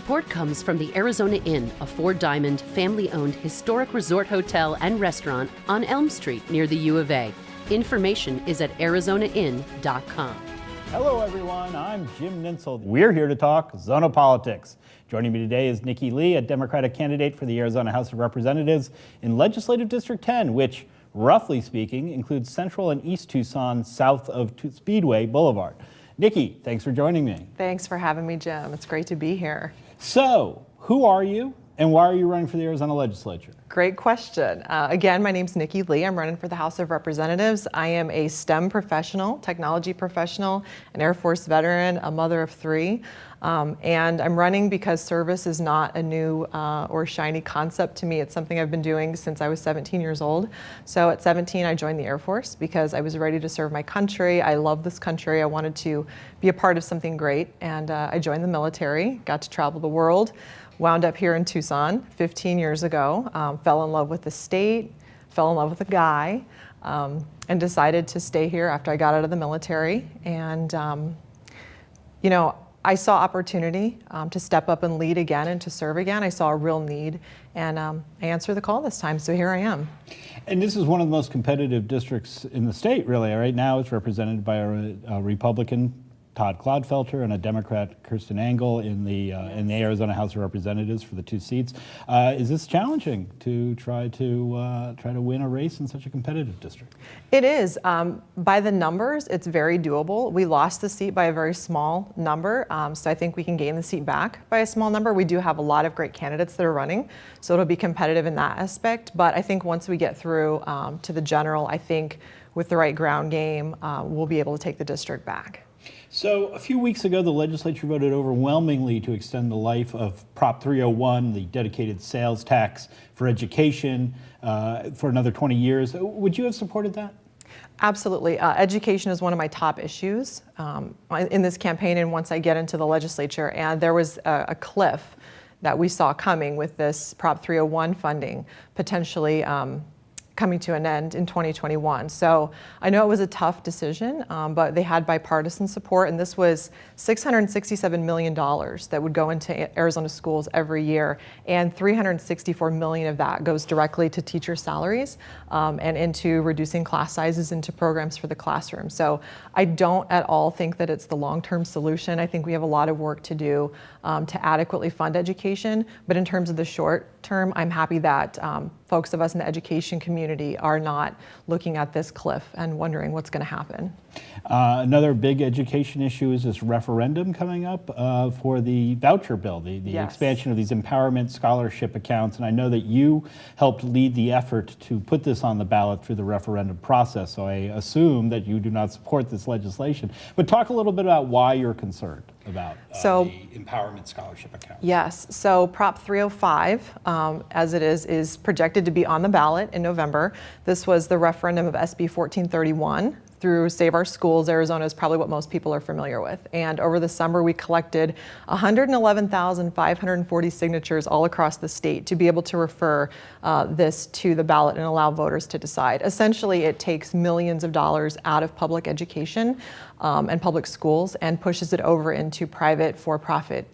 Support comes from the Arizona Inn, a four-diamond, family-owned historic resort hotel and restaurant on Elm Street near the U of A. Information is at arizonainn.com. Hello everyone, I'm Jim Ninsel. We're here to talk Zona Politics. Joining me today is Nikki Lee, a Democratic candidate for the Arizona House of Representatives in Legislative District 10, which, roughly speaking, includes Central and East Tucson south of Speedway Boulevard. Nikki, thanks for joining me. Thanks for having me, Jim. It's great to be here. So, who are you and why are you running for the Arizona legislature? Great question. Again, my name's Nikki Lee. I'm running for the House of Representatives. I am a STEM professional, technology professional, an Air Force veteran, a mother of three. And I'm running because service is not a new or shiny concept to me. It's something I've been doing since I was 17 years old. So at 17, I joined the Air Force because I was ready to serve my country. I love this country. I wanted to be a part of something great. And I joined the military, got to travel the world. Wound up here in Tucson 15 years ago, fell in love with the state, fell in love with a guy, and decided to stay here after I got out of the military. And, you know, I saw opportunity to step up and lead again and to serve again. I saw a real need, and I answered the call this time, so here I am. And this is one of the most competitive districts in the state, really. Right now it's represented by a Republican, Todd Clodfelter, and a Democrat, Kirsten Engel, in the Arizona House of Representatives for the two seats. Is this challenging to try to win a race in such a competitive district? It is. By the numbers, it's very doable. We lost the seat by a very small number, so I think we can gain the seat back by a small number. We do have a lot of great candidates that are running, so it'll be competitive in that aspect. But I think once we get through to the general, I think with the right ground game, we'll be able to take the district back. So a few weeks ago, the legislature voted overwhelmingly to extend the life of Prop 301, the dedicated sales tax for education, for another 20 years. Would you have supported that? Absolutely. Education is one of my top issues in this campaign and once I get into the legislature. And there was a cliff that we saw coming with this Prop 301 funding potentially coming to an end in 2021. So I know it was a tough decision, but they had bipartisan support, and this was $667 million that would go into Arizona schools every year, and $364 million of that goes directly to teacher salaries and into reducing class sizes into programs for the classroom. So I don't at all think that it's the long-term solution. I think we have a lot of work to do to adequately fund education, but in terms of the short term, I'm happy that folks of us in the education community are not looking at this cliff and wondering what's going to happen. Another big education issue is this referendum coming up for the voucher bill, the Yes. expansion of these empowerment scholarship accounts. And I know that you helped lead the effort to put this on the ballot through the referendum process. So I assume that you do not support this legislation. But talk a little bit about why you're concerned about the empowerment scholarship account. Yes, so Prop 305, as it is projected to be on the ballot in November. This was the referendum of SB 1431 through Save Our Schools. Arizona is probably what most people are familiar with. And over the summer, we collected 111,540 signatures all across the state to be able to refer this to the ballot and allow voters to decide. Essentially, it takes millions of dollars out of public education and public schools and pushes it over into private for-profit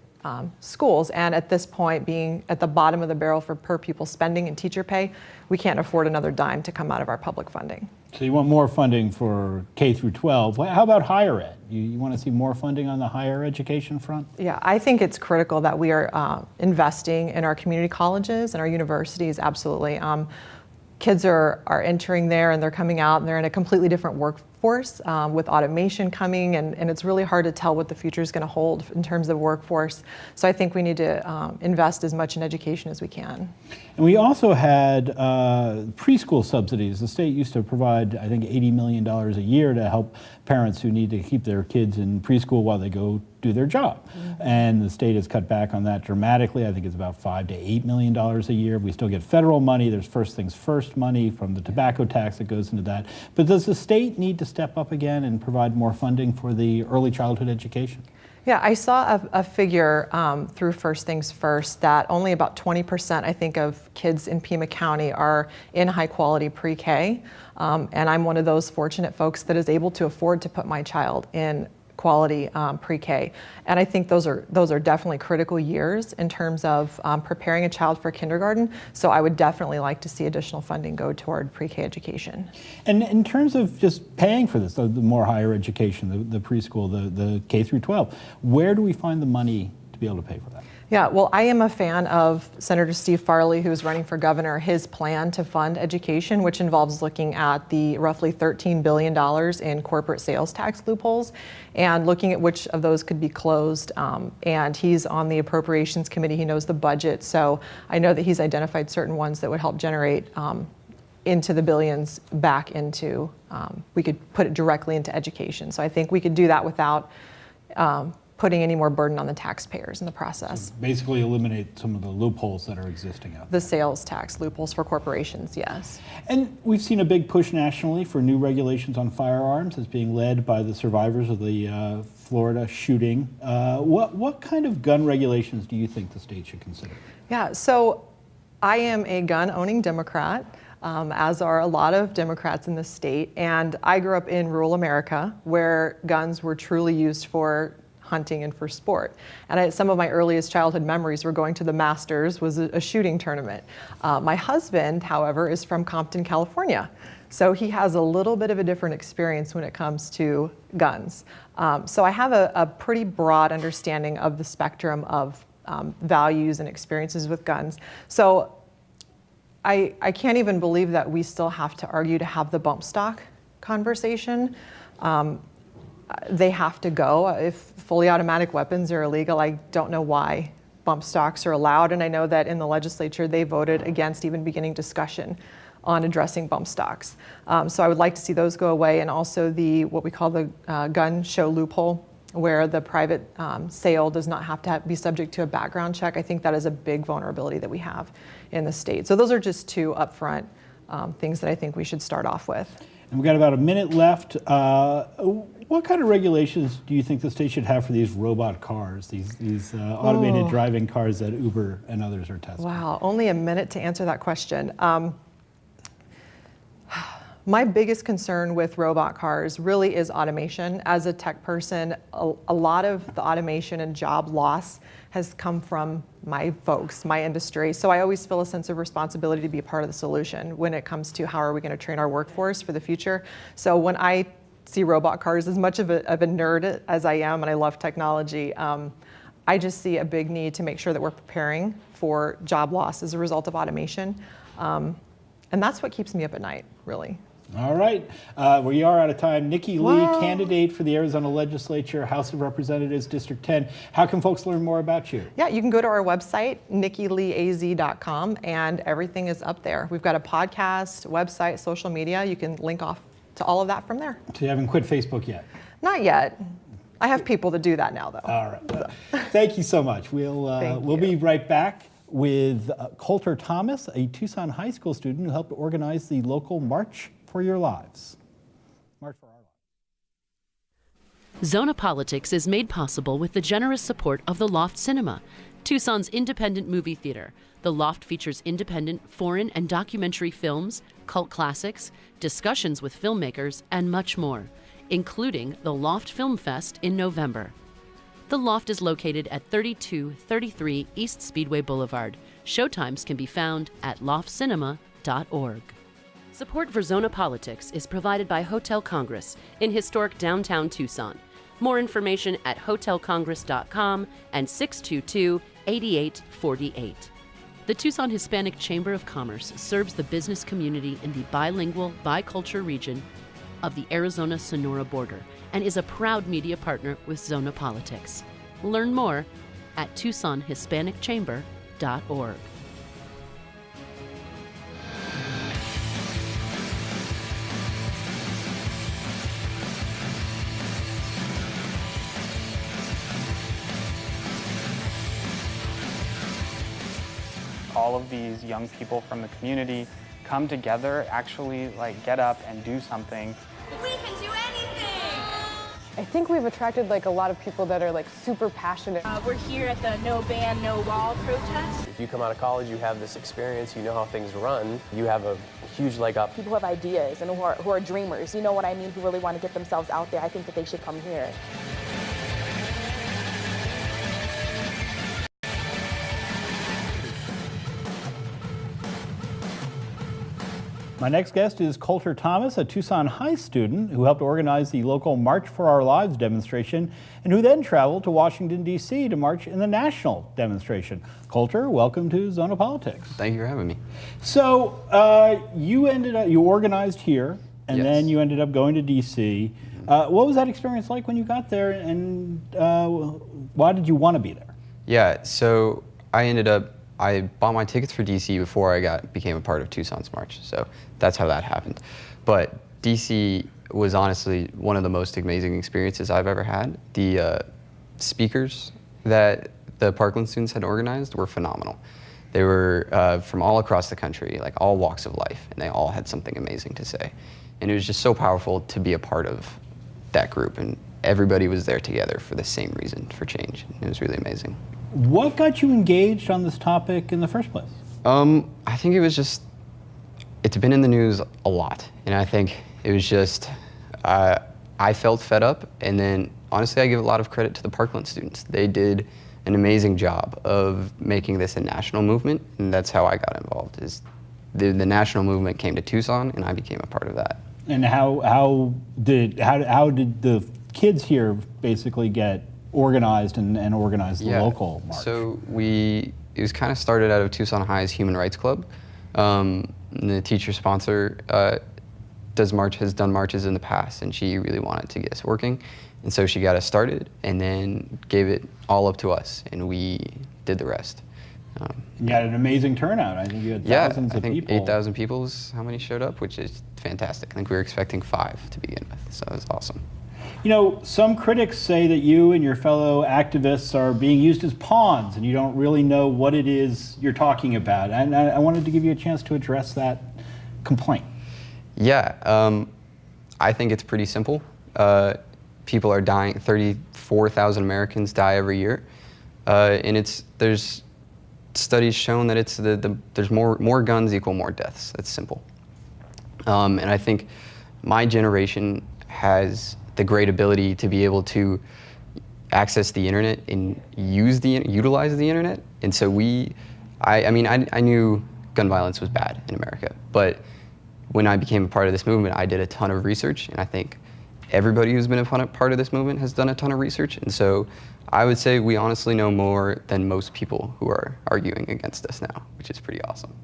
schools. And at this point, being at the bottom of the barrel for per pupil spending and teacher pay, we can't afford another dime to come out of our public funding. So you want more funding for K through 12. How about higher ed? You want to see more funding on the higher education front? Yeah, I think it's critical that we are investing in our community colleges and our universities, absolutely. Kids are entering there and they're coming out and they're in a completely different workforce with automation coming, and it's really hard to tell what the future is going to hold in terms of workforce. So I think we need to invest as much in education as we can. And we also had preschool subsidies. The state used to provide, I think, $80 million a year to help parents who need to keep their kids in preschool while they go do their job. Mm-hmm. And the state has cut back on that dramatically. I think it's about $5 to $8 million a year. We still get federal money. There's First Things First money from the tobacco tax that goes into that. But does the state need to step up again and provide more funding for the early childhood education? Yeah, I saw a figure through First Things First that only about 20%, I think, of kids in Pima County are in high quality pre-K. And I'm one of those fortunate folks that is able to afford to put my child in quality pre-K. And I think those are definitely critical years in terms of preparing a child for kindergarten. So I would definitely like to see additional funding go toward pre-K education. And in terms of just paying for this, the more higher education, the preschool, the K through 12, where do we find the money to be able to pay for that? Yeah, well, I am a fan of Senator Steve Farley, who's running for governor, his plan to fund education, which involves looking at the roughly $13 billion in corporate sales tax loopholes and looking at which of those could be closed. And he's on the appropriations committee, he knows the budget. So I know that he's identified certain ones that would help generate into the billions back into, we could put it directly into education. So I think we could do that without putting any more burden on the taxpayers in the process. So basically eliminate some of the loopholes that are existing out there. The sales tax loopholes for corporations, yes. And we've seen a big push nationally for new regulations on firearms as being led by the survivors of the Florida shooting. What kind of gun regulations do you think the state should consider? Yeah, so I am a gun-owning Democrat, as are a lot of Democrats in the state, and I grew up in rural America where guns were truly used for hunting and for sport. And some of my earliest childhood memories were going to the Masters, was a shooting tournament. My husband, however, is from Compton, California. So he has a little bit of a different experience when it comes to guns. So I have a pretty broad understanding of the spectrum of values and experiences with guns. So I can't even believe that we still have to argue to have the bump stock conversation. They have to go. If fully automatic weapons are illegal, I don't know why bump stocks are allowed. And I know that in the legislature, they voted against even beginning discussion on addressing bump stocks. So I would like to see those go away. And also what we call the gun show loophole, where the private sale does not have to be subject to a background check. I think that is a big vulnerability that we have in the state. So those are just two upfront things that I think we should start off with. And we've got about a minute left. What kind of regulations do you think the state should have for these robot cars, these automated driving cars that Uber and others are testing? Wow, only a minute to answer that question. My biggest concern with robot cars really is automation. As a tech person, a lot of the automation and job loss has come from my folks, my industry. So I always feel a sense of responsibility to be a part of the solution when it comes to how are we going to train our workforce for the future. So when I see robot cars, as much of a nerd as I am, and I love technology, I just see a big need to make sure that we're preparing for job loss as a result of automation. And that's what keeps me up at night, really. All right, we are out of time. Nikki Lee, candidate for the Arizona Legislature, House of Representatives, District 10. How can folks learn more about you? Yeah, you can go to our website, nikkileeaz.com, and everything is up there. We've got a podcast, website, social media. You can link off to all of that from there. So you haven't quit Facebook yet? Not yet. I have people to do that now, though. All right. Thank you so much. We'll be right back with Colter Thomas, a Tucson high school student who helped organize the local March for Your Lives. March for Our Lives. Zona Politics is made possible with the generous support of the Loft Cinema, Tucson's independent movie theater. The Loft features independent, foreign, and documentary films, cult classics, discussions with filmmakers, and much more, including the Loft Film Fest in November. The Loft is located at 3233 East Speedway Boulevard. Showtimes can be found at loftcinema.org. Support for Zona Politics is provided by Hotel Congress in historic downtown Tucson. More information at hotelcongress.com and 622-8848. The Tucson Hispanic Chamber of Commerce serves the business community in the bilingual, bicultural region of the Arizona-Sonora border and is a proud media partner with Zona Politics. Learn more at TucsonHispanicChamber.org. All of these young people from the community come together, actually get up and do something. We can do anything! I think we've attracted a lot of people that are super passionate. We're here at the No Ban, No Wall protest. If you come out of college, you have this experience, you know how things run, you have a huge leg up. People who have ideas and who are dreamers, you know what I mean, who really want to get themselves out there, I think that they should come here. My next guest is Colter Thomas, a Tucson High student who helped organize the local March for Our Lives demonstration and who then traveled to Washington, D.C. to march in the national demonstration. Colter, welcome to Zona Politics. Thank you for having me. So you organized here and Yes. then you ended up going to D.C. What was that experience like when you got there, and why did you want to be there? Yeah, so I bought my tickets for DC before I became a part of Tucson's March, so that's how that happened. But DC was honestly one of the most amazing experiences I've ever had. The speakers that the Parkland students had organized were phenomenal. They were from all across the country, like all walks of life, and they all had something amazing to say. And it was just so powerful to be a part of that group, and everybody was there together for the same reason, for change. It was really amazing. What got you engaged on this topic in the first place? I think it was just, it's been in the news a lot, and I think it was just, I felt fed up, and then honestly I give a lot of credit to the Parkland students. They did an amazing job of making this a national movement, and that's how I got involved. Is the national movement came to Tucson, and I became a part of that. And how did the kids here basically get organized and organize the local march? So it was kind of started out of Tucson High's Human Rights Club. The teacher sponsor has done marches in the past, and she really wanted to get us working. And so she got us started and then gave it all up to us, and we did the rest. You had an amazing turnout. I think you had thousands of people. 8,000 people is how many showed up, which is fantastic. I think we were expecting 5 to begin with, so it was awesome. You know, some critics say that you and your fellow activists are being used as pawns and you don't really know what it is you're talking about. And I wanted to give you a chance to address that complaint. Yeah, I think it's pretty simple. People are dying. 34,000 Americans die every year. And there's studies shown that there's more guns equal more deaths. That's simple. And I think my generation has the great ability to be able to access the internet and utilize the internet. And so I knew gun violence was bad in America, but when I became a part of this movement, I did a ton of research, and I think everybody who's been a part of this movement has done a ton of research. And so I would say we honestly know more than most people who are arguing against us now, which is pretty awesome.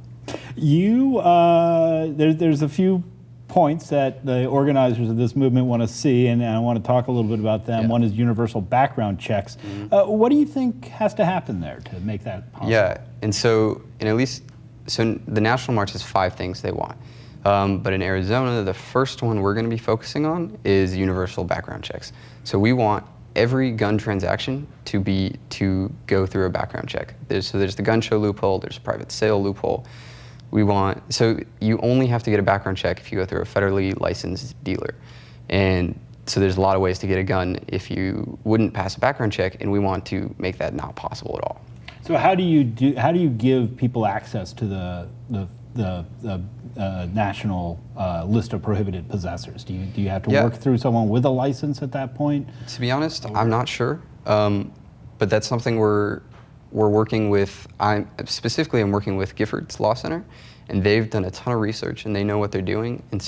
There's a few points that the organizers of this movement want to see, and I want to talk a little bit about them. Yeah. One is universal background checks. What do you think has to happen there to make that possible? Yeah, and the National March has 5 things they want. But in Arizona, the first one we're going to be focusing on is universal background checks. So we want every gun transaction to go through a background check. There's the gun show loophole, there's a private sale loophole. So you only have to get a background check if you go through a federally licensed dealer. And so there's a lot of ways to get a gun if you wouldn't pass a background check, and we want to make that not possible at all. So how do you give people access to the national list of prohibited possessors? Do you have to work through someone with a license at that point? To be honest, I'm not sure, but that's something we're working with. I'm working with Giffords Law Center, and they've done a ton of research and they know what they're doing. And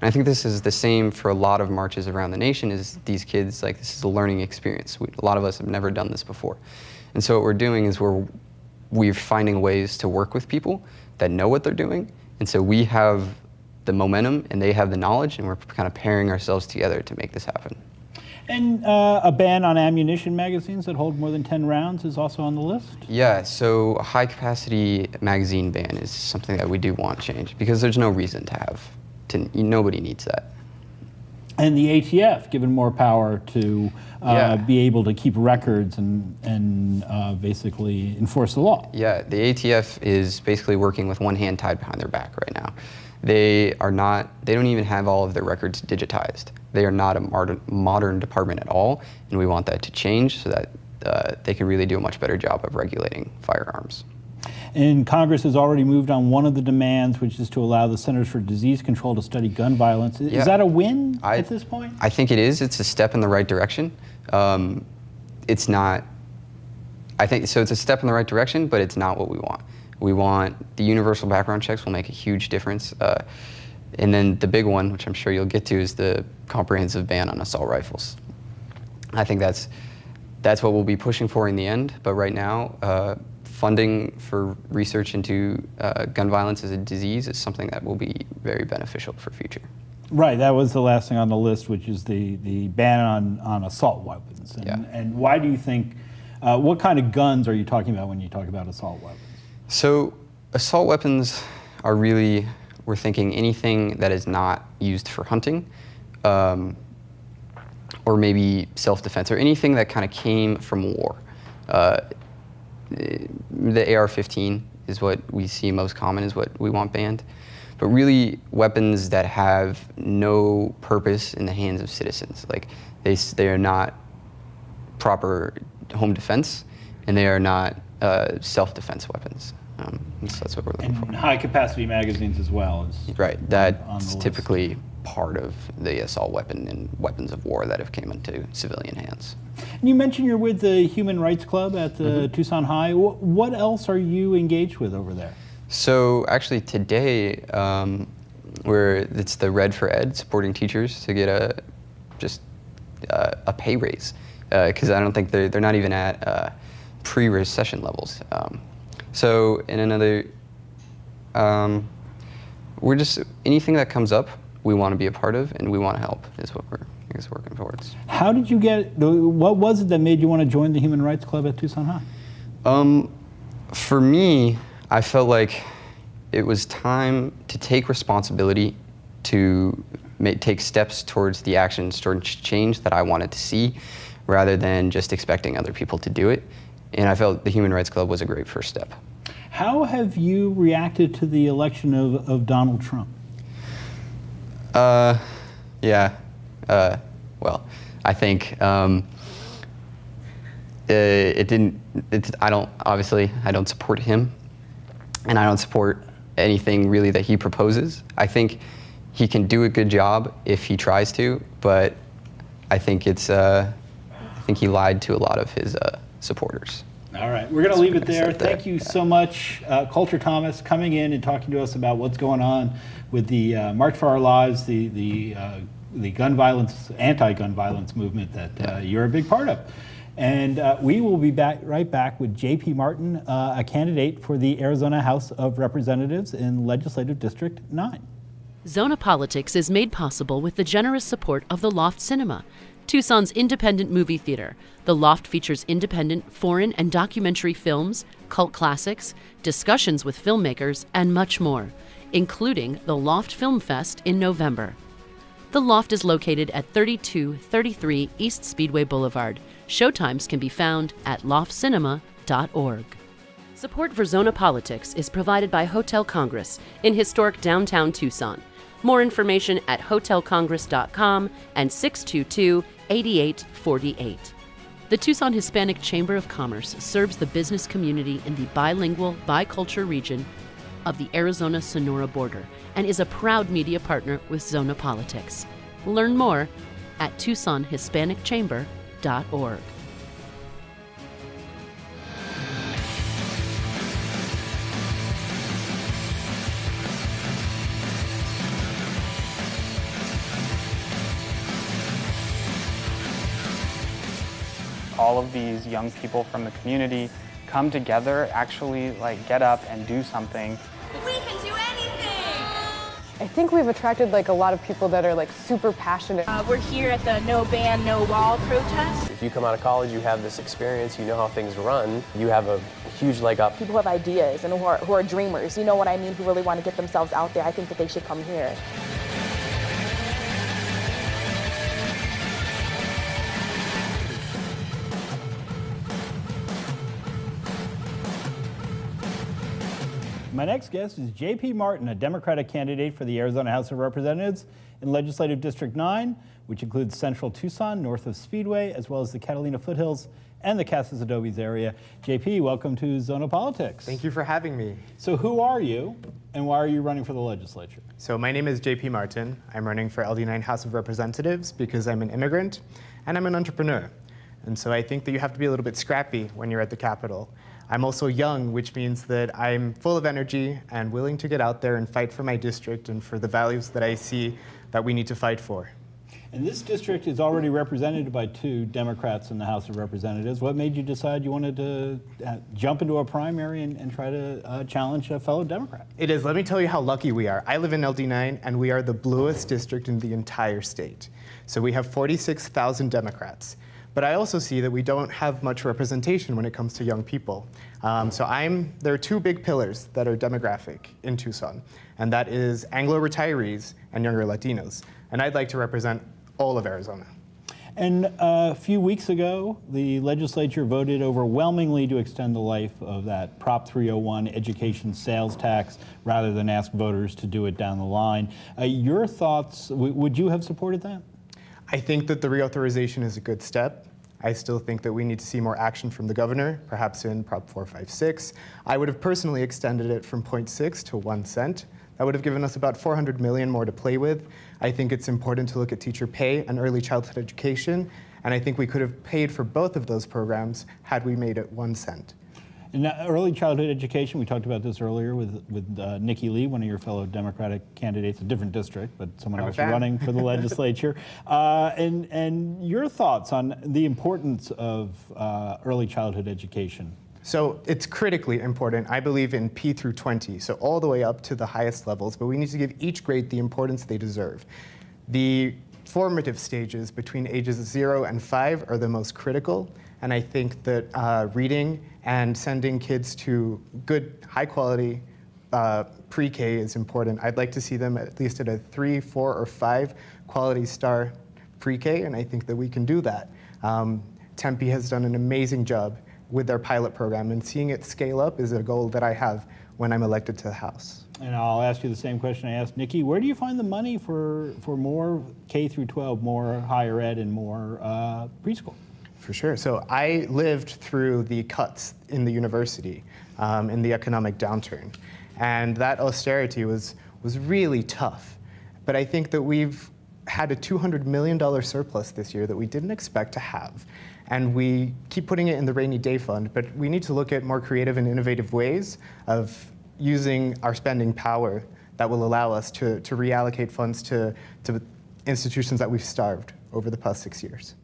I think this is the same for a lot of marches around the nation. Is these kids, like, this is a learning experience. A lot of us have never done this before, and so what we're doing is we're finding ways to work with people that know what they're doing. And so we have the momentum and they have the knowledge, and we're kind of pairing ourselves together to make this happen. And a ban on ammunition magazines that hold more than 10 rounds is also on the list? Yeah, so a high capacity magazine ban is something that we do want change, because there's no reason nobody needs that. And the ATF given more power to be able to keep records and basically enforce the law. Yeah, the ATF is basically working with one hand tied behind their back right now. They don't even have all of their records digitized. They are not a modern department at all, and we want that to change so that they can really do a much better job of regulating firearms. And Congress has already moved on one of the demands, which is to allow the Centers for Disease Control to study gun violence. Is that a win at this point? I think it is. It's a step in the right direction. It's not, I think, so it's a step in the right direction, but it's not what we want. We want the universal background checks will make a huge difference. And then the big one, which I'm sure you'll get to, is the comprehensive ban on assault rifles. I think that's what we'll be pushing for in the end. But right now, funding for research into gun violence as a disease is something that will be very beneficial for future. Right, that was the last thing on the list, which is the ban on assault weapons. And why do you think, what kind of guns are you talking about when you talk about assault weapons? So assault weapons are really, we're thinking anything that is not used for hunting, or maybe self-defense, or anything that kind of came from war. The AR-15 is what we see most common, is what we want banned. But really, weapons that have no purpose in the hands of citizens. Like, they are not proper home defense, and they are not self-defense weapons. So that's what we're looking for. And high-capacity magazines as well. Right, that's typically part of the assault weapon and weapons of war that have came into civilian hands. And you mentioned you're with the Human Rights Club at the Tucson High. What else are you engaged with over there? So actually today, it's the Red for Ed, supporting teachers to get a pay raise, because I don't think they're not even at pre-recession levels. So in another, we're just, anything that comes up, we want to be a part of, and we want to help, is what we're working towards. How did you what was it that made you want to join the Human Rights Club at Tucson High? For me, I felt like it was time to take responsibility, to take steps towards the actions, towards change that I wanted to see, rather than just expecting other people to do it. And I felt the Human Rights Club was a great first step. How have you reacted to the election of Donald Trump? Well, I think I don't support him, and I don't support anything really that he proposes. I think he can do a good job if he tries to, but I think he lied to a lot of his supporters. All right, we're going to leave it there. Thank you so much, Colter Thomas, coming in and talking to us about what's going on with the March for Our Lives, the gun violence, anti-gun violence movement that you're a big part of. And we will be right back with J.P. Martin, a candidate for the Arizona House of Representatives in Legislative District 9. Zona Politics is made possible with the generous support of the Loft Cinema, Tucson's independent movie theater. The Loft features independent foreign and documentary films, cult classics, discussions with filmmakers, and much more, including the Loft Film Fest in November. The Loft is located at 3233 East Speedway Boulevard. Showtimes can be found at loftcinema.org. Support for Zona Politics is provided by Hotel Congress in historic downtown Tucson. More information at hotelcongress.com and 622-8848. The Tucson Hispanic Chamber of Commerce serves the business community in the bilingual, bicultural region of the Arizona-Sonora border and is a proud media partner with Zona Politics. Learn more at TucsonHispanicChamber.org. All of these young people from the community come together, actually get up and do something. We can do anything! I think we've attracted a lot of people that are super passionate. We're here at the No Ban, No Wall protest. If you come out of college, you have this experience, you know how things run, you have a huge leg up. People who have ideas and who are dreamers, you know what I mean, who really want to get themselves out there. I think that they should come here. My next guest is J.P. Martin, a Democratic candidate for the Arizona House of Representatives in Legislative District 9, which includes central Tucson, north of Speedway, as well as the Catalina foothills and the Casas Adobes area. J.P., welcome to Zona Politics. Thank you for having me. So who are you, and why are you running for the legislature? So my name is J.P. Martin. I'm running for LD9 House of Representatives because I'm an immigrant and I'm an entrepreneur. And so I think that you have to be a little bit scrappy when you're at the Capitol. I'm also young, which means that I'm full of energy and willing to get out there and fight for my district and for the values that I see that we need to fight for. And this district is already represented by 2 Democrats in the House of Representatives. What made you decide you wanted to jump into a primary and try to challenge a fellow Democrat? It is. Let me tell you how lucky we are. I live in LD9, and we are the bluest district in the entire state. So we have 46,000 Democrats. But I also see that we don't have much representation when it comes to young people. There are 2 big pillars that are demographic in Tucson, and that is Anglo retirees and younger Latinos. And I'd like to represent all of Arizona. And a few weeks ago, the legislature voted overwhelmingly to extend the life of that Prop 301 education sales tax rather than ask voters to do it down the line. Your thoughts, would you have supported that? I think that the reauthorization is a good step. I still think that we need to see more action from the governor, perhaps in Prop 456. I would have personally extended it from 0.6 to 1 cent. That would have given us about $400 million more to play with. I think it's important to look at teacher pay and early childhood education, and I think we could have paid for both of those programs had we made it 1 cent. In early childhood education, we talked about this earlier with Nikki Lee, one of your fellow Democratic candidates, a different district, but someone else running for the legislature. And your thoughts on the importance of early childhood education? So it's critically important. I believe in P through 20, so all the way up to the highest levels, but we need to give each grade the importance they deserve. The formative stages between ages 0 and 5 are the most critical, and I think that reading and sending kids to good, high-quality pre-K is important. I'd like to see them at least at a 3, 4, or 5 quality star pre-K, and I think that we can do that. Tempe has done an amazing job with their pilot program, and seeing it scale up is a goal that I have when I'm elected to the House. And I'll ask you the same question I asked Nikki. Where do you find the money for more K through 12, more higher ed, and more preschool? For sure. So I lived through the cuts in the university in the economic downturn, and that austerity was really tough. But I think that we've had a $200 million surplus this year that we didn't expect to have. And we keep putting it in the rainy day fund, but we need to look at more creative and innovative ways of using our spending power that will allow us to reallocate funds to institutions that we've starved over the past 6 years.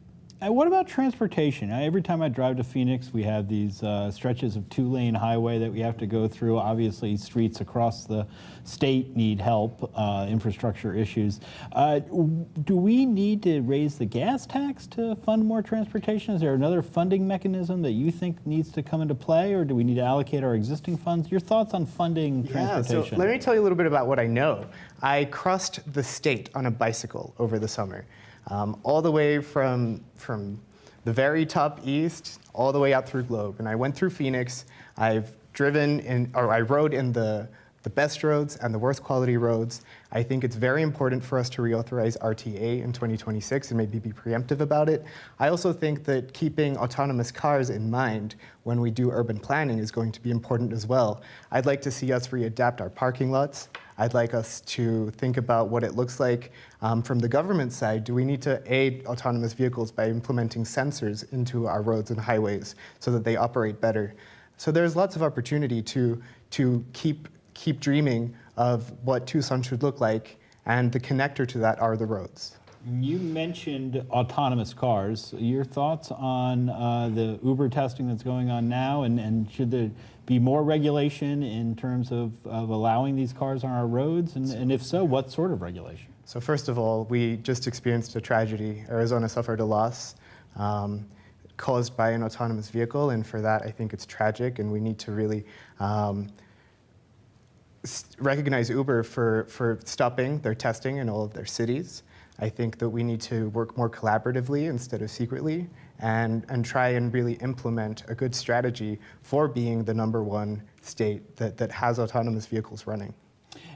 And what about transportation? Every time I drive to Phoenix, we have these stretches of 2-lane highway that we have to go through. Obviously, streets across the state need help, infrastructure issues. Do we need to raise the gas tax to fund more transportation? Is there another funding mechanism that you think needs to come into play, or do we need to allocate our existing funds? Your thoughts on funding transportation? So let me tell you a little bit about what I know. I crossed the state on a bicycle over the summer. All the way from the very top east all the way out through Globe. And I went through Phoenix. I rode in the best roads and the worst quality roads. I think it's very important for us to reauthorize RTA in 2026 and maybe be preemptive about it. I also think that keeping autonomous cars in mind when we do urban planning is going to be important as well. I'd like to see us readapt our parking lots. I'd like us to think about what it looks like from the government side. Do we need to aid autonomous vehicles by implementing sensors into our roads and highways so that they operate better? So there's lots of opportunity to keep dreaming of what Tucson should look like, and the connector to that are the roads. You mentioned autonomous cars. Your thoughts on the Uber testing that's going on now, and should there be more regulation in terms of allowing these cars on our roads? And if so, what sort of regulation? So first of all, we just experienced a tragedy. Arizona suffered a loss caused by an autonomous vehicle, and for that I think it's tragic, and we need to really recognize Uber for stopping their testing in all of their cities. I think that we need to work more collaboratively instead of secretly, and try and really implement a good strategy for being the #1 state that has autonomous vehicles running.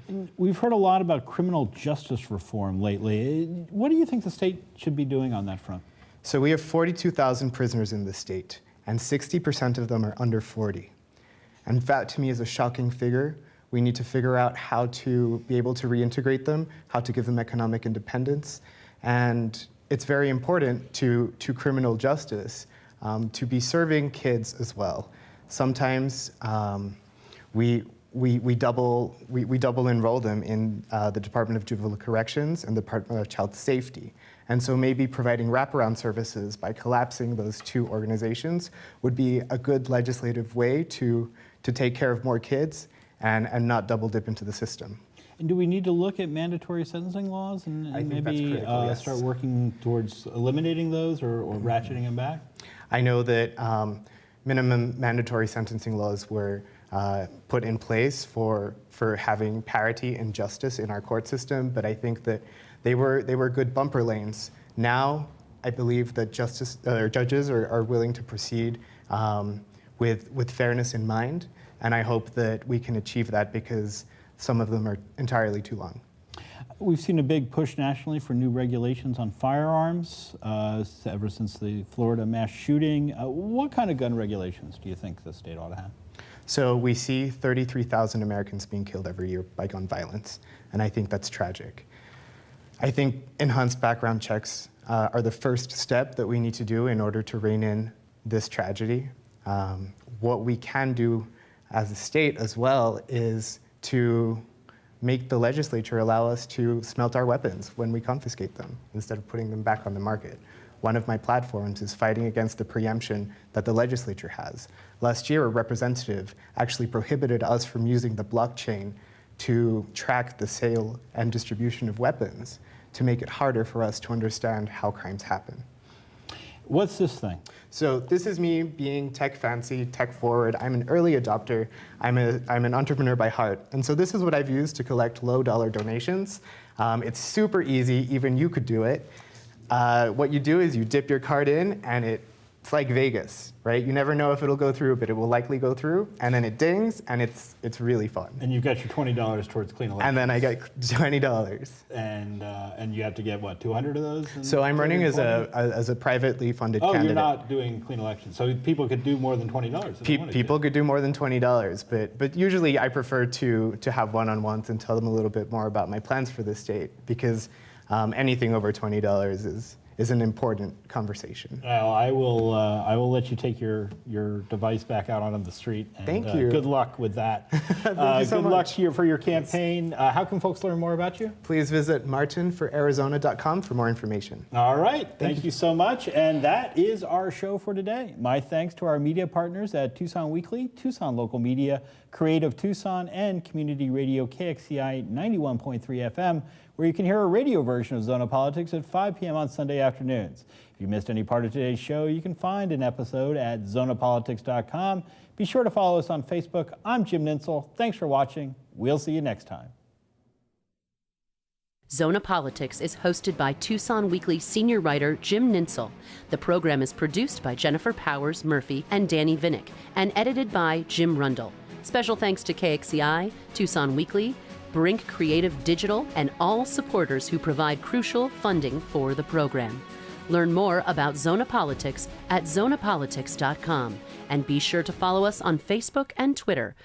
And we've heard a lot about criminal justice reform lately. What do you think the state should be doing on that front? So we have 42,000 prisoners in the state, and 60% of them are under 40. And that to me is a shocking figure. We need to figure out how to be able to reintegrate them, how to give them economic independence. And it's very important to criminal justice to be serving kids as well. Sometimes we double enroll them in the Department of Juvenile Corrections and the Department of Child Safety. And so maybe providing wraparound services by collapsing those two organizations would be a good legislative way to take care of more kids and not double dip into the system. And do we need to look at mandatory sentencing laws and I think that's maybe critical, yes. start working towards eliminating those or ratcheting them back? I know that minimum mandatory sentencing laws were put in place for having parity and justice in our court system, but I think that they were good bumper lanes. Now, I believe that judges are willing to proceed with fairness in mind, and I hope that we can achieve that because some of them are entirely too long. We've seen a big push nationally for new regulations on firearms ever since the Florida mass shooting. What kind of gun regulations do you think the state ought to have? So we see 33,000 Americans being killed every year by gun violence, and I think that's tragic. I think enhanced background checks are the first step that we need to do in order to rein in this tragedy. What we can do as a state as well is to make the legislature allow us to smelt our weapons when we confiscate them instead of putting them back on the market. One of my platforms is fighting against the preemption that the legislature has. Last year, a representative actually prohibited us from using the blockchain to track the sale and distribution of weapons to make it harder for us to understand how crimes happen. What's this thing? So this is me being tech fancy, tech forward. I'm an early adopter. I'm an entrepreneur by heart. And so this is what I've used to collect low dollar donations. It's super easy, even you could do it. What you do is you dip your card in and it's like Vegas, right? You never know if it'll go through, but it will likely go through. And then it dings and it's really fun. And you've got your $20 towards clean elections. And then I get $20. And you have to get, what, 200 of those? So I'm running as a privately funded candidate. Oh, you're not doing clean elections. So people could do more than $20. People could do more than $20, but usually I prefer to have one-on-ones and tell them a little bit more about my plans for the state because anything over $20 is an important conversation. Well, I will let you take your device back out on the street. And, Thank you. Good luck with that. Thank you so good much. luck for your campaign. How can folks learn more about you? Please visit martinforarizona.com for more information. All right. Thank you so much. And that is our show for today. My thanks to our media partners at Tucson Weekly, Tucson Local Media, Creative Tucson, and Community Radio KXCI 91.3 FM, where you can hear a radio version of Zona Politics at 5 p.m. on Sunday afternoons. If you missed any part of today's show, you can find an episode at zonapolitics.com. Be sure to follow us on Facebook. I'm Jim Ninsel. Thanks for watching. We'll see you next time. Zona Politics is hosted by Tucson Weekly senior writer Jim Ninsel. The program is produced by Jennifer Powers Murphy and Danny Vinnick and edited by Jim Rundle. Special thanks to KXCI, Tucson Weekly, Brink Creative Digital, and all supporters who provide crucial funding for the program. Learn more about Zona Politics at zonapolitics.com and be sure to follow us on Facebook and Twitter.